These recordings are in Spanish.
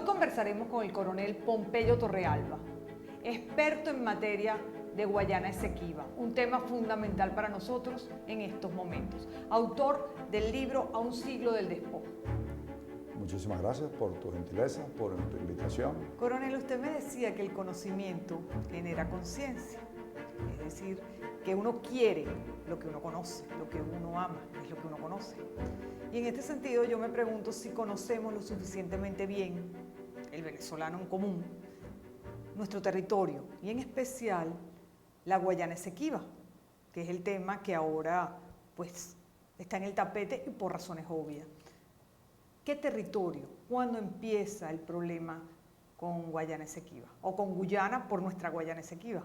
conversaremos con el coronel Pompeyo Torrealba, experto en materia de Guayana Esequiba, un tema fundamental para nosotros en estos momentos. Autor del libro A un siglo del despojo. Muchísimas gracias por tu gentileza, por tu invitación. Coronel, usted me decía que el conocimiento genera conciencia, es decir, que uno quiere lo que uno conoce, lo que uno ama es lo que uno conoce. Y en este sentido yo me pregunto si conocemos lo suficientemente bien, el venezolano en común, nuestro territorio y en especial la Guayana Esequiba, que es el tema que ahora pues está en el tapete y por razones obvias. ¿Qué territorio? ¿Cuándo empieza el problema con Guayana Esequiba? O con Guyana por nuestra Guayana Esequiba.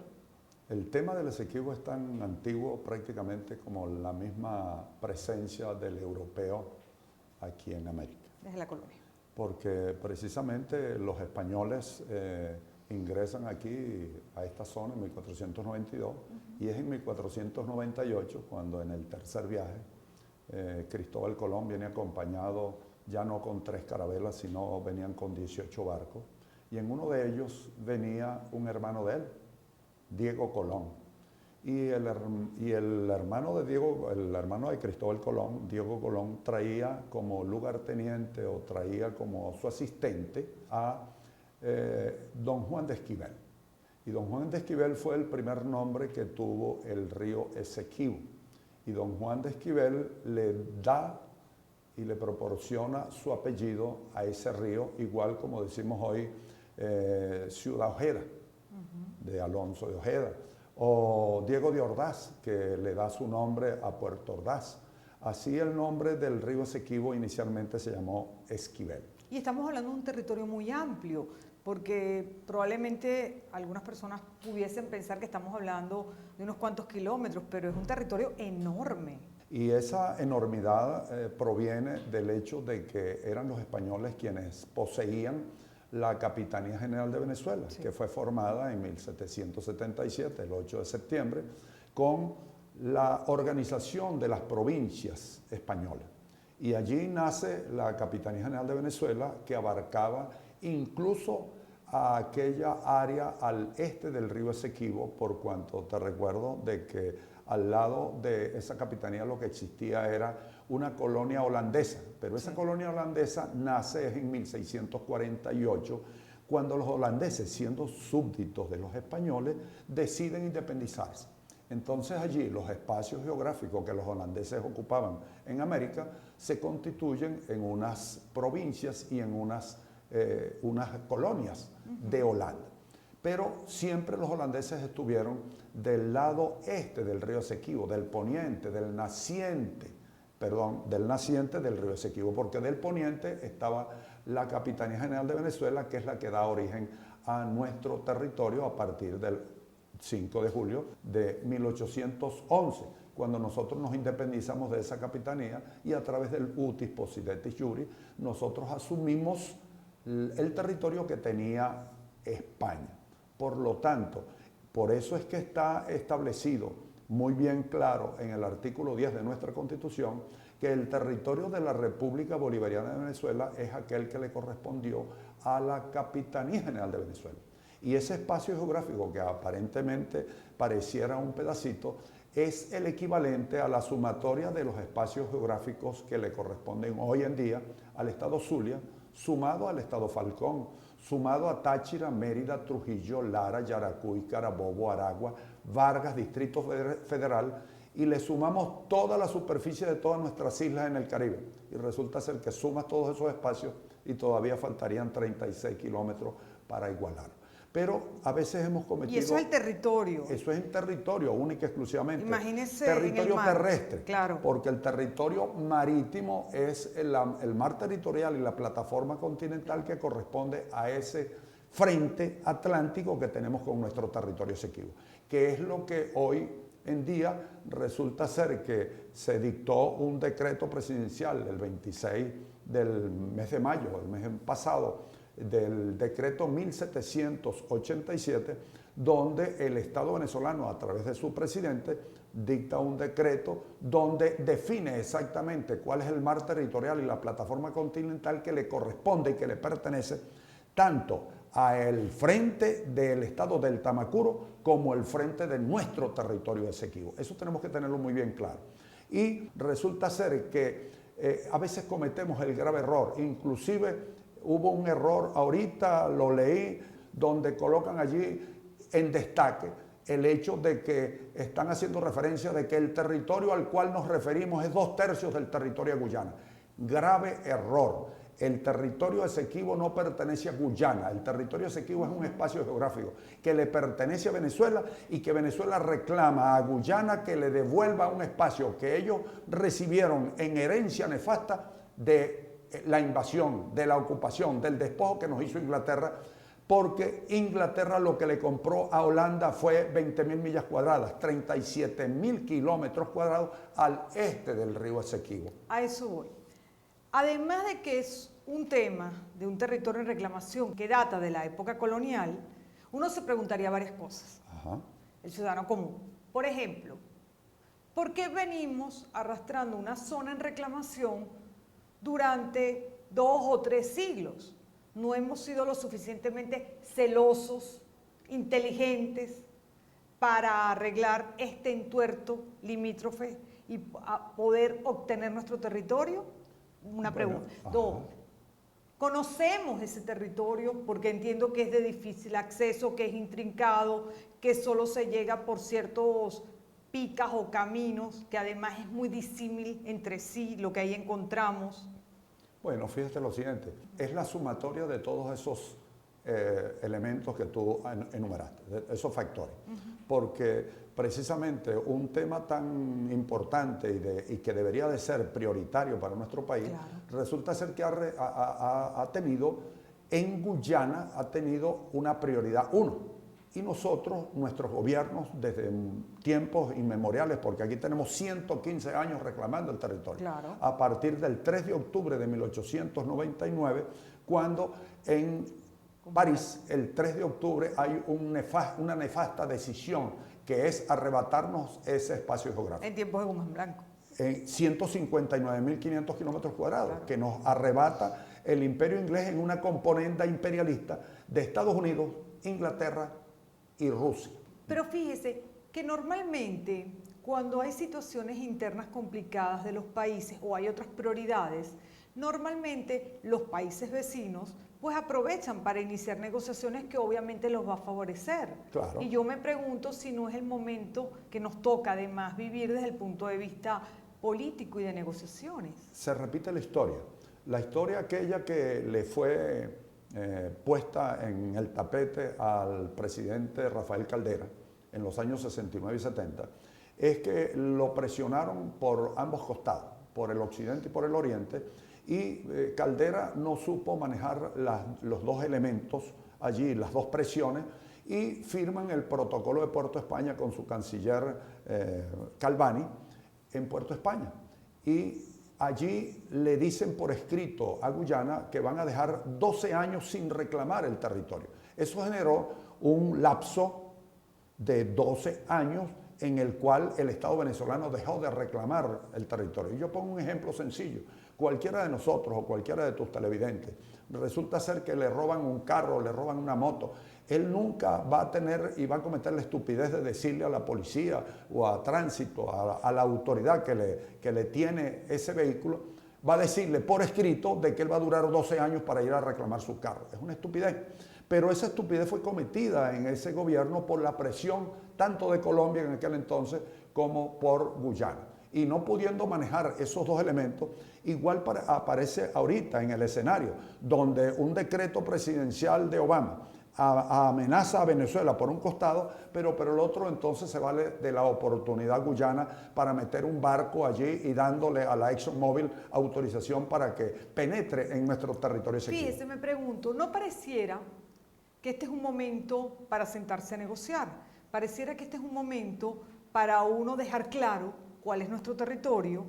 El tema del Esequibo es tan antiguo prácticamente como la misma presencia del europeo aquí en América. Desde la colonia. Porque precisamente los españoles ingresan aquí a esta zona en 1492 y es en 1498 cuando en el tercer viaje Cristóbal Colón viene acompañado ya no con 3 carabelas, sino venían con 18 barcos. Y en uno de ellos venía un hermano de él, Diego Colón. Y el hermano de Diego, el hermano de Cristóbal Colón, Diego Colón, traía como lugarteniente o traía como su asistente a don Juan de Esquivel. Y don Juan de Esquivel fue el primer nombre que tuvo el río Esequibo. Y don Juan de Esquivel le da y le proporciona su apellido a ese río, igual como decimos hoy Ciudad Ojeda, de Alonso de Ojeda, o Diego de Ordaz, que le da su nombre a Puerto Ordaz. Así el nombre del río Esequibo inicialmente se llamó Esquivel. Y estamos hablando de un territorio muy amplio, porque probablemente algunas personas pudiesen pensar que estamos hablando de unos cuantos kilómetros, pero es un territorio enorme. Y esa enormidad proviene del hecho de que eran los españoles quienes poseían la Capitanía General de Venezuela, sí, que fue formada en 1777, el 8 de septiembre, con la organización de las provincias españolas. Y allí nace la Capitanía General de Venezuela, que abarcaba incluso a aquella área al este del río Esequibo, por cuanto te recuerdo de que al lado de esa capitanía lo que existía era una colonia holandesa, pero esa colonia holandesa nace en 1648, cuando los holandeses, siendo súbditos de los españoles, deciden independizarse. Entonces allí los espacios geográficos que los holandeses ocupaban en América se constituyen en unas provincias y en unas colonias de Holanda. Pero siempre los holandeses estuvieron del lado este del río Esequibo, del poniente, del naciente del río Esequibo, porque del poniente estaba la Capitanía General de Venezuela, que es la que da origen a nuestro territorio a partir del 5 de julio de 1811, cuando nosotros nos independizamos de esa capitanía y a través del utis possidetis iuris nosotros asumimos el territorio que tenía España. Por lo tanto, por eso es que está establecido muy bien claro en el artículo 10 de nuestra Constitución que el territorio de la República Bolivariana de Venezuela es aquel que le correspondió a la Capitanía General de Venezuela. Y ese espacio geográfico que aparentemente pareciera un pedacito es el equivalente a la sumatoria de los espacios geográficos que le corresponden hoy en día al Estado Zulia, sumado al Estado Falcón, sumado a Táchira, Mérida, Trujillo, Lara, Yaracuy, Carabobo, Aragua, Vargas, Distrito Federal, y le sumamos toda la superficie de todas nuestras islas en el Caribe. Y resulta ser que sumas todos esos espacios y todavía faltarían 36 kilómetros para igualar. Pero a veces hemos cometido... Y eso es el territorio. Eso es el territorio, única y exclusivamente. Imagínese territorio en el mar, terrestre. Claro. Porque el territorio marítimo es el mar territorial y la plataforma continental que corresponde a ese frente atlántico que tenemos con nuestro territorio Esequibo. Que es lo que hoy en día resulta ser que se dictó un decreto presidencial el 26 del mes de mayo, el mes pasado, del decreto 1787, donde el Estado venezolano, a través de su presidente, dicta un decreto donde define exactamente cuál es el mar territorial y la plataforma continental que le corresponde y que le pertenece tanto al frente del estado del Tamacuro como el frente de nuestro territorio Esequibo. Eso tenemos que tenerlo muy bien claro. Y resulta ser que a veces cometemos el grave error, inclusive hubo un error, ahorita lo leí, donde colocan allí en destaque el hecho de que están haciendo referencia de que el territorio al cual nos referimos es 2/3 del territorio de Guyana. Grave error. El territorio Esequibo no pertenece a Guyana. El territorio Esequibo es un espacio geográfico que le pertenece a Venezuela y que Venezuela reclama a Guyana que le devuelva un espacio que ellos recibieron en herencia nefasta de la invasión, de la ocupación, del despojo que nos hizo Inglaterra, porque Inglaterra lo que le compró a Holanda fue 20.000 millas cuadradas, 37.000 kilómetros cuadrados al este del río Esequibo. A eso voy. Además de que es un tema de un territorio en reclamación que data de la época colonial, uno se preguntaría varias cosas. Ajá. El ciudadano común. Por ejemplo, ¿por qué venimos arrastrando una zona en reclamación durante 2 o 3 siglos? No hemos sido lo suficientemente celosos, inteligentes, para arreglar este entuerto limítrofe y poder obtener nuestro territorio. Una pregunta. Dos, ¿conocemos ese territorio? Porque entiendo que es de difícil acceso, que es intrincado, que solo se llega por ciertos picas o caminos, que además es muy disímil entre sí lo que ahí encontramos. Bueno, fíjate lo siguiente, es la sumatoria de todos esos elementos que tú enumeraste, esos factores, porque precisamente un tema tan importante y que debería de ser prioritario para nuestro país, resulta ser que ha tenido, en Guyana, ha tenido una prioridad uno. Y nosotros, nuestros gobiernos, desde tiempos inmemoriales, porque aquí tenemos 115 años reclamando el territorio, a partir del 3 de octubre de 1899, cuando en París, el 3 de octubre, hay una nefasta decisión que es arrebatarnos ese espacio geográfico. En tiempos de Guzmán Blanco. 159.500 kilómetros cuadrados, que nos arrebata el imperio inglés en una componenda imperialista de Estados Unidos, Inglaterra y Rusia. Pero fíjese que normalmente cuando hay situaciones internas complicadas de los países o hay otras prioridades, normalmente los países vecinos pues aprovechan para iniciar negociaciones que obviamente los va a favorecer. Claro. Y yo me pregunto si no es el momento que nos toca además vivir desde el punto de vista político y de negociaciones. Se repite la historia aquella que le fue puesta en el tapete al presidente Rafael Caldera en los años 69 y 70, es que lo presionaron por ambos costados, por el occidente y por el oriente, y Caldera no supo manejar los dos elementos allí, las dos presiones, y firman el protocolo de Puerto España con su canciller Calvani en Puerto España. Y allí le dicen por escrito a Guyana que van a dejar 12 años sin reclamar el territorio. Eso generó un lapso de 12 años en el cual el Estado venezolano dejó de reclamar el territorio. Y yo pongo un ejemplo sencillo. Cualquiera de nosotros o cualquiera de tus televidentes, resulta ser que le roban un carro, le roban una moto, él nunca va a tener y va a cometer la estupidez de decirle a la policía o a tránsito, a la autoridad que le tiene ese vehículo, va a decirle por escrito de que él va a durar 12 años para ir a reclamar su carro. Es una estupidez. Pero esa estupidez fue cometida en ese gobierno por la presión tanto de Colombia en aquel entonces como por Guyana. Y no pudiendo manejar esos dos elementos, igual aparece ahorita en el escenario, donde un decreto presidencial de Obama amenaza a Venezuela por un costado, pero el otro entonces se vale de la oportunidad guyana para meter un barco allí y dándole a la ExxonMobil autorización para que penetre en nuestro territorio. Fíjese, me pregunto, ¿no pareciera que este es un momento para sentarse a negociar? Pareciera que este es un momento para uno dejar claro cuál es nuestro territorio,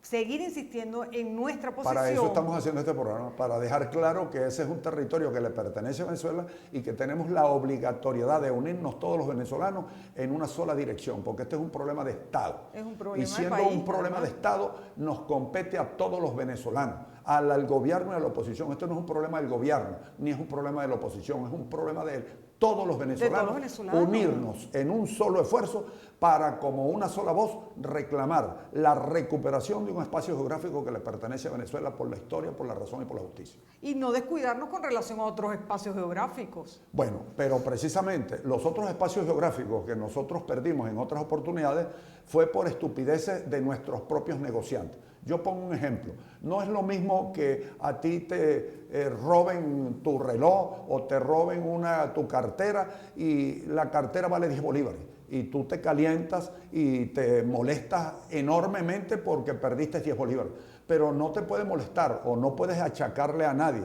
seguir insistiendo en nuestra posición. Para eso estamos haciendo este programa, para dejar claro que ese es un territorio que le pertenece a Venezuela y que tenemos la obligatoriedad de unirnos todos los venezolanos en una sola dirección, porque este es un problema de Estado. Es un problema y siendo de país, un problema de Estado, nos compete a todos los venezolanos, al gobierno y a la oposición. Esto no es un problema del gobierno, ni es un problema de la oposición, es un problema de todos los venezolanos, unirnos en un solo esfuerzo para, como una sola voz, reclamar la recuperación de un espacio geográfico que le pertenece a Venezuela por la historia, por la razón y por la justicia. Y no descuidarnos con relación a otros espacios geográficos. Bueno, pero precisamente los otros espacios geográficos que nosotros perdimos en otras oportunidades fue por estupideces de nuestros propios negociantes. Yo pongo un ejemplo. No es lo mismo que a ti te roben tu reloj o te roben tu cartera y la cartera vale 10 bolívares. Y tú te calientas y te molestas enormemente porque perdiste 10 bolívares. Pero no te puede molestar o no puedes achacarle a nadie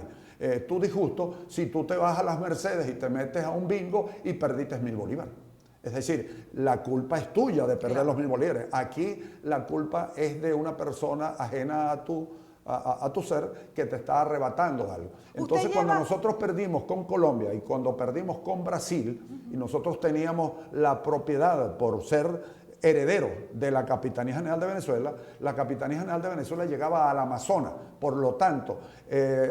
tu disgusto si tú te vas a las Mercedes y te metes a un bingo y perdiste 1000 bolívares. Es decir, la culpa es tuya de perder los 1000 bolívares. Aquí la culpa es de una persona ajena a tu ser que te está arrebatando algo. Entonces, cuando nosotros perdimos con Colombia y cuando perdimos con Brasil, y nosotros teníamos la propiedad por ser heredero de la Capitanía General de Venezuela, la Capitanía General de Venezuela llegaba al Amazonas. Por lo tanto,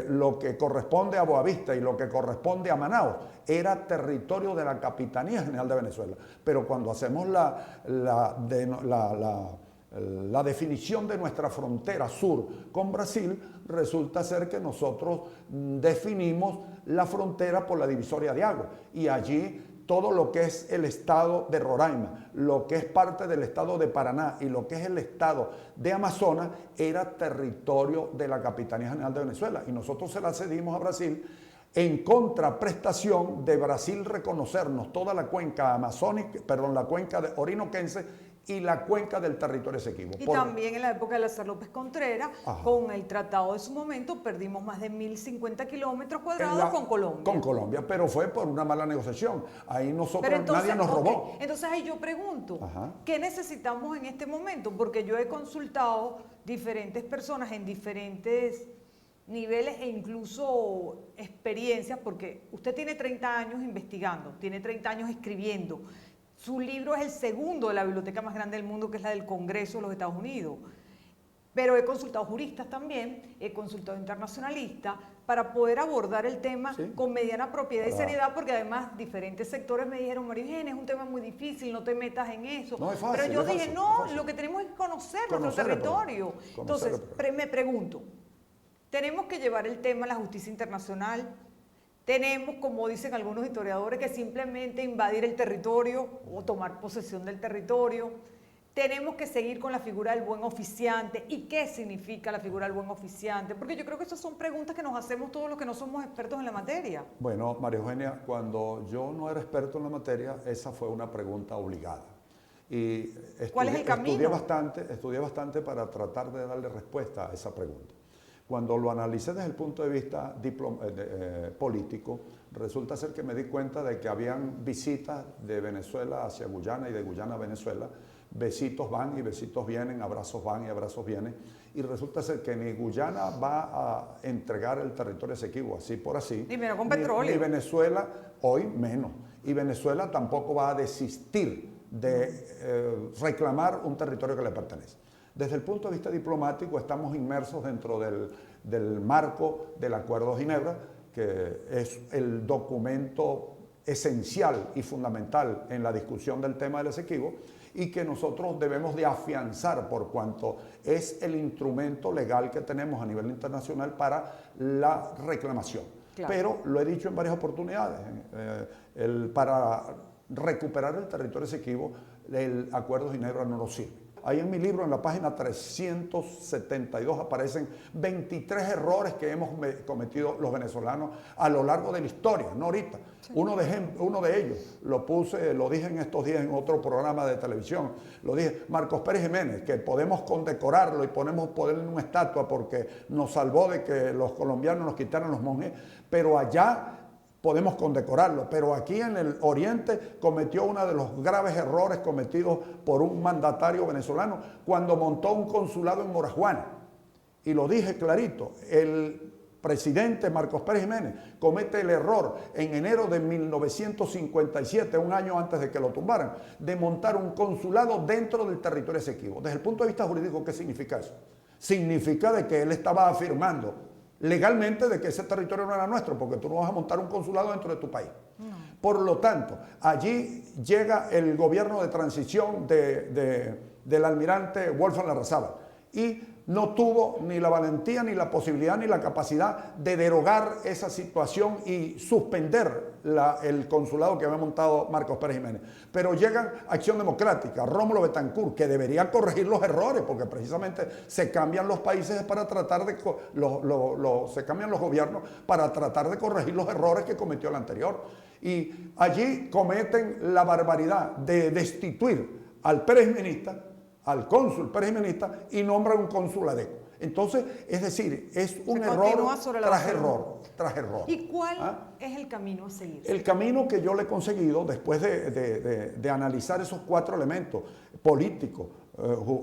lo que corresponde a Boavista y lo que corresponde a Manaos era territorio de la Capitanía General de Venezuela. Pero cuando hacemos la definición de nuestra frontera sur con Brasil, resulta ser que nosotros definimos la frontera por la divisoria de agua. Y allí todo lo que es el estado de Roraima, lo que es parte del estado de Paraná y lo que es el estado de Amazonas era territorio de la Capitanía General de Venezuela. Y nosotros se la cedimos a Brasil en contraprestación de Brasil reconocernos toda la cuenca amazónica, perdón, la cuenca de orinoquense y la cuenca del territorio Esequibo. Y también en la época de Lázaro López Contreras, con el tratado de su momento, perdimos más de 1050 kilómetros cuadrados con Colombia. Con Colombia, pero fue por una mala negociación. Ahí nadie nos robó. Entonces ahí yo pregunto, ¿qué necesitamos en este momento? Porque yo he consultado diferentes personas en diferentes niveles e incluso experiencias, porque usted tiene 30 años investigando, tiene 30 años escribiendo. Su libro es el segundo de la biblioteca más grande del mundo, que es la del Congreso de los Estados Unidos. Pero he consultado juristas también, he consultado internacionalistas, para poder abordar el tema con mediana propiedad y seriedad, porque además diferentes sectores me dijeron, María Eugenia, es un tema muy difícil, no te metas en eso. No es fácil, pero yo dije, lo que tenemos es conocer nuestro territorio. Entonces, me pregunto, ¿tenemos que llevar el tema a la justicia internacional? Tenemos, como dicen algunos historiadores, que simplemente invadir el territorio o tomar posesión del territorio. Tenemos que seguir con la figura del buen oficiante. ¿Y qué significa la figura del buen oficiante? Porque yo creo que esas son preguntas que nos hacemos todos los que no somos expertos en la materia. Bueno, María Eugenia, cuando yo no era experto en la materia, esa fue una pregunta obligada. Y ¿cuál es el camino? Estudié bastante para tratar de darle respuesta a esa pregunta. Cuando lo analicé desde el punto de vista político, resulta ser que me di cuenta de que habían visitas de Venezuela hacia Guyana y de Guyana a Venezuela. Besitos van y besitos vienen, abrazos van y abrazos vienen. Y resulta ser que ni Guyana va a entregar el territorio Esequibo así por así. Ni menos con petróleo. Ni Venezuela, hoy menos. Y Venezuela tampoco va a desistir de reclamar un territorio que le pertenece. Desde el punto de vista diplomático estamos inmersos dentro del marco del Acuerdo de Ginebra, que es el documento esencial y fundamental en la discusión del tema del Esequibo y que nosotros debemos de afianzar por cuanto es el instrumento legal que tenemos a nivel internacional para la reclamación. Claro. Pero lo he dicho en varias oportunidades, para recuperar el territorio Esequibo, el Acuerdo de Ginebra no nos sirve. Ahí en mi libro, en la página 372, aparecen 23 errores que hemos cometido los venezolanos a lo largo de la historia, no ahorita. Sí. Uno de ellos, lo dije en estos días en otro programa de televisión, lo dije, Marcos Pérez Jiménez, que podemos condecorarlo y podemos ponerle una estatua porque nos salvó de que los colombianos nos quitaran los monjes, pero allá podemos condecorarlo, pero aquí en el Oriente cometió uno de los graves errores cometidos por un mandatario venezolano cuando montó un consulado en Morajuana. Y lo dije clarito, el presidente Marcos Pérez Jiménez comete el error en enero de 1957, un año antes de que lo tumbaran, de montar un consulado dentro del territorio Esequibo. Desde el punto de vista jurídico, ¿qué significa eso? significa de que él estaba afirmando legalmente de que ese territorio no era nuestro, porque tú no vas a montar un consulado dentro de tu país. Por lo tanto, allí llega el gobierno de transición del almirante Wolfgang Larrazábal y no tuvo ni la valentía, ni la posibilidad, ni la capacidad de derogar esa situación y suspender el consulado que había montado Marcos Pérez Jiménez. Pero llegan Acción Democrática, Rómulo Betancourt, que debería corregir los errores, porque precisamente se cambian los países para tratar de, se cambian los gobiernos para tratar de corregir los errores que cometió el anterior. Y allí cometen la barbaridad de destituir al Pérez Jimenista, al cónsul Pérez Jimenista, y nombran un cónsul ADECO. Entonces, es decir, es un error tras error, tras error. ¿Y cuál es el camino a seguir? El camino que yo le he conseguido después de analizar esos 4 elementos, político,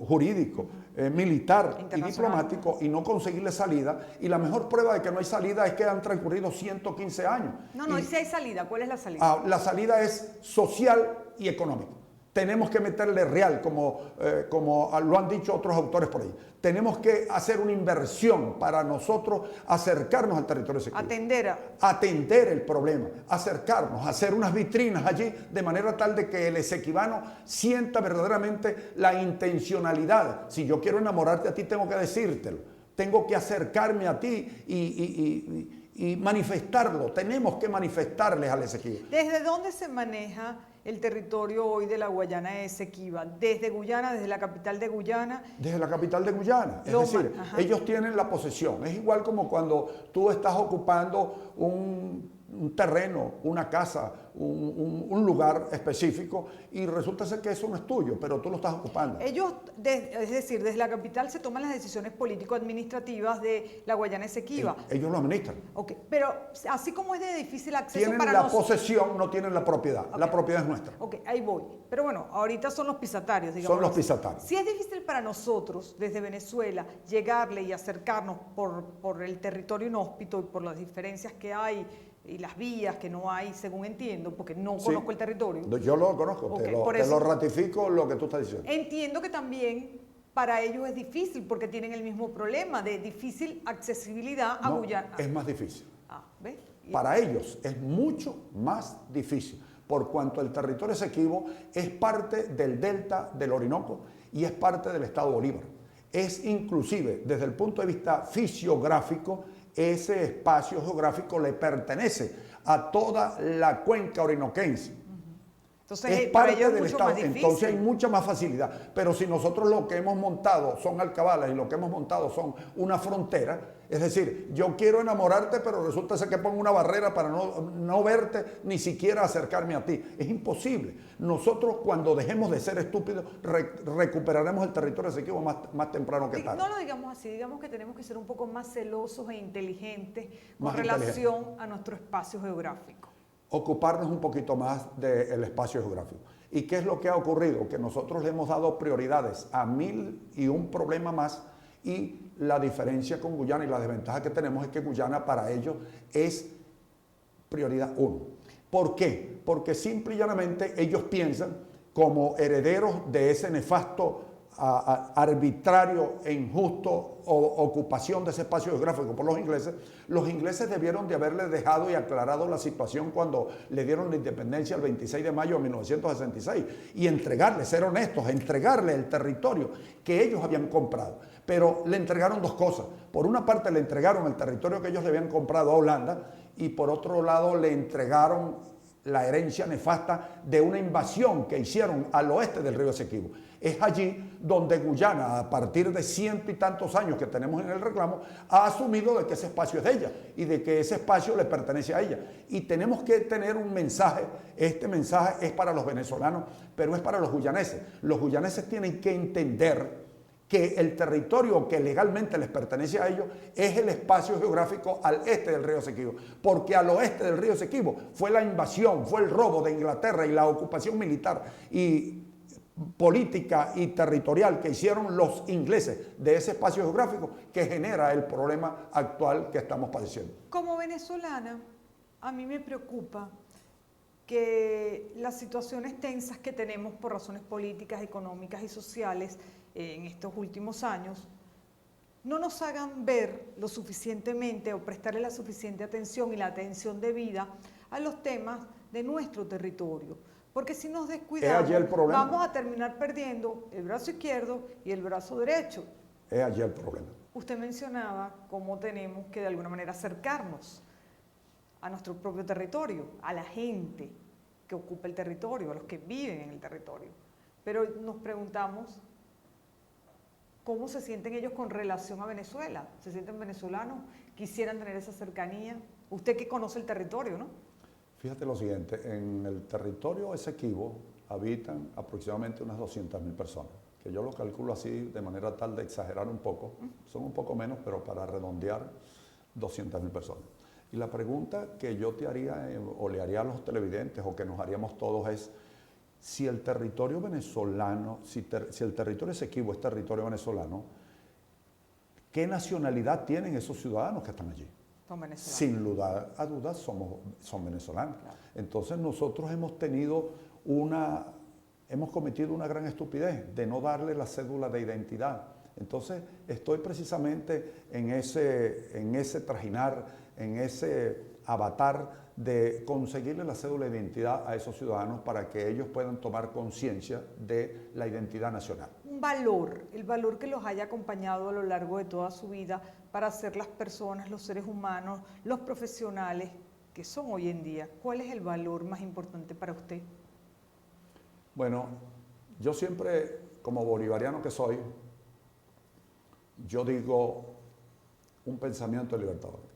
jurídico, militar y diplomático, y no conseguirle salida, y la mejor prueba de que no hay salida es que han transcurrido 115 años. No, y si hay salida, ¿cuál es la salida? La salida es social y económica. Tenemos que meterle real, como lo han dicho otros autores por ahí. Tenemos que hacer una inversión para nosotros acercarnos al territorio esequibo. Atender el problema, acercarnos, hacer unas vitrinas allí, de manera tal de que el esequibano sienta verdaderamente la intencionalidad. Si yo quiero enamorarte a ti, tengo que decírtelo. Tengo que acercarme a ti y manifestarlo. Tenemos que manifestarles al Esequibo. ¿Desde dónde se maneja el territorio hoy de la Guayana Esequiba? ¿Desde Guyana, desde la capital de Guyana? Desde la capital de Guyana. Es decir, ellos tienen la posesión. Es igual como cuando tú estás ocupando un terreno, una casa, un lugar específico, y resulta ser que eso no es tuyo, pero tú lo estás ocupando. Ellos, es decir, desde la capital se toman las decisiones político-administrativas de la Guayana Esequiba. Ellos lo administran. Ok, pero así como es de difícil acceso tienen la posesión, no tienen la propiedad. Okay. La propiedad es nuestra. Ok, ahí voy. Pero bueno, ahorita son los pisatarios, digamos. Son los pisatarios. Si es difícil para nosotros, desde Venezuela, llegarle y acercarnos por el territorio inhóspito y por las diferencias que hay y las vías que no hay, según entiendo, porque no conozco el territorio. Yo lo conozco, te lo ratifico lo que tú estás diciendo. Entiendo que también para ellos es difícil, porque tienen el mismo problema de difícil accesibilidad a Guyana. Es más difícil. ¿Ves? Para ellos es mucho más difícil, por cuanto el territorio esequibo es parte del delta del Orinoco y es parte del estado Bolívar. Es inclusive, desde el punto de vista fisiográfico, ese espacio geográfico le pertenece a toda la cuenca orinoquense. Entonces, es parte del estado, entonces hay mucha más facilidad. Pero si nosotros lo que hemos montado son alcabalas y lo que hemos montado son una frontera, es decir, yo quiero enamorarte, pero resulta ser que pongo una barrera para no verte, ni siquiera acercarme a ti. Es imposible. Nosotros, cuando dejemos de ser estúpidos, recuperaremos el territorio esequibo más temprano que tarde. No lo digamos así, digamos que tenemos que ser un poco más celosos e inteligentes con relación a nuestro espacio geográfico. Ocuparnos un poquito más del espacio geográfico. ¿Y qué es lo que ha ocurrido? Que nosotros le hemos dado prioridades a 1001 problemas más, y la diferencia con Guyana y la desventaja que tenemos es que Guyana para ellos es prioridad 1. ¿Por qué? Porque simple y llanamente ellos piensan, como herederos de ese nefasto, arbitrario e injusto ocupación de ese espacio geográfico por los ingleses debieron de haberle dejado y aclarado la situación cuando le dieron la independencia el 26 de mayo de 1966 y entregarle, ser honestos, entregarle el territorio que ellos habían comprado. Pero le entregaron dos cosas. Por una parte le entregaron el territorio que ellos le habían comprado a Holanda, y por otro lado le entregaron la herencia nefasta de una invasión que hicieron al oeste del río Esequibo. Es allí donde Guyana, a partir de 100 y tantos años que tenemos en el reclamo, ha asumido de que ese espacio es de ella y de que ese espacio le pertenece a ella. Y tenemos que tener un mensaje. Este mensaje es para los venezolanos, pero es para los guyaneses. Los guyaneses tienen que entender que el territorio que legalmente les pertenece a ellos es el espacio geográfico al este del río Esequibo, porque al oeste del río Esequibo fue la invasión, fue el robo de Inglaterra y la ocupación militar y política y territorial que hicieron los ingleses de ese espacio geográfico que genera el problema actual que estamos padeciendo. Como venezolana, a mí me preocupa que las situaciones tensas que tenemos por razones políticas, económicas y sociales en estos últimos años no nos hagan ver lo suficientemente o prestarle la suficiente atención y la atención debida a los temas de nuestro territorio. Porque si nos descuidamos, allí el problema. vamos a terminar perdiendo el brazo izquierdo y el brazo derecho. Es allí el problema. Usted mencionaba cómo tenemos que de alguna manera acercarnos a nuestro propio territorio, a la gente que ocupa el territorio, a los que viven en el territorio. Pero nos preguntamos, ¿cómo se sienten ellos con relación a Venezuela? ¿Se sienten venezolanos? ¿Quisieran tener esa cercanía? Usted que conoce el territorio, ¿no? Fíjate lo siguiente, en el territorio Esequibo habitan aproximadamente unas 200.000 personas, que yo lo calculo así de manera tal de exagerar un poco, son un poco menos, pero para redondear, 200.000 personas. Y la pregunta que yo te haría, o le haría a los televidentes, o que nos haríamos todos, es si el territorio venezolano, si el territorio Esequibo es territorio venezolano, ¿qué nacionalidad tienen esos ciudadanos que están allí? Son venezolanos. Sin lugar a dudas son venezolanos. Claro. Entonces nosotros hemos cometido una gran estupidez de no darle la cédula de identidad. Entonces estoy precisamente en ese trajinar, en ese avatar de conseguirle la cédula de identidad a esos ciudadanos para que ellos puedan tomar conciencia de la identidad nacional. Un valor, el valor que los haya acompañado a lo largo de toda su vida para ser las personas, los seres humanos, los profesionales que son hoy en día. ¿Cuál es el valor más importante para usted? Bueno, yo siempre, como bolivariano que soy, yo digo un pensamiento libertador.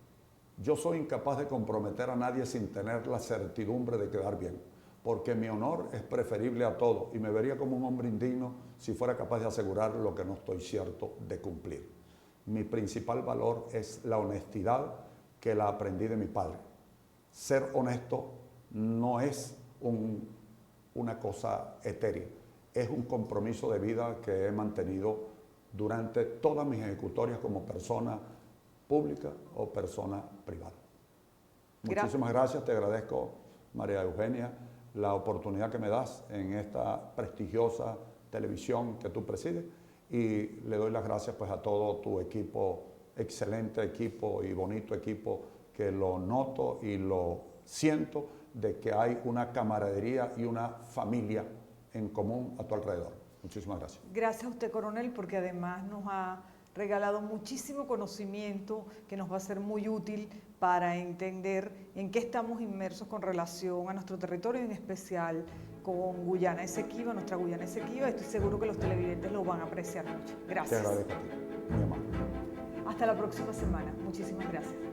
Yo soy incapaz de comprometer a nadie sin tener la certidumbre de quedar bien, porque mi honor es preferible a todo y me vería como un hombre indigno si fuera capaz de asegurar lo que no estoy cierto de cumplir. Mi principal valor es la honestidad, que la aprendí de mi padre. Ser honesto no es una cosa etérea, es un compromiso de vida que he mantenido durante todas mis ejecutorias como persona pública o persona privada. Muchísimas gracias, te agradezco, María Eugenia, la oportunidad que me das en esta prestigiosa televisión que tú presides, y le doy las gracias pues a todo tu equipo, excelente equipo y bonito equipo, que lo noto y lo siento, de que hay una camaradería y una familia en común a tu alrededor. Muchísimas gracias. Gracias a usted, coronel, porque además nos ha regalado muchísimo conocimiento que nos va a ser muy útil para entender en qué estamos inmersos con relación a nuestro territorio, en especial con Guyana Esequiba, nuestra Guyana Esequiba. Estoy seguro que los televidentes lo van a apreciar mucho. Gracias. Te agradezco a ti, mi amor. Hasta la próxima semana. Muchísimas gracias.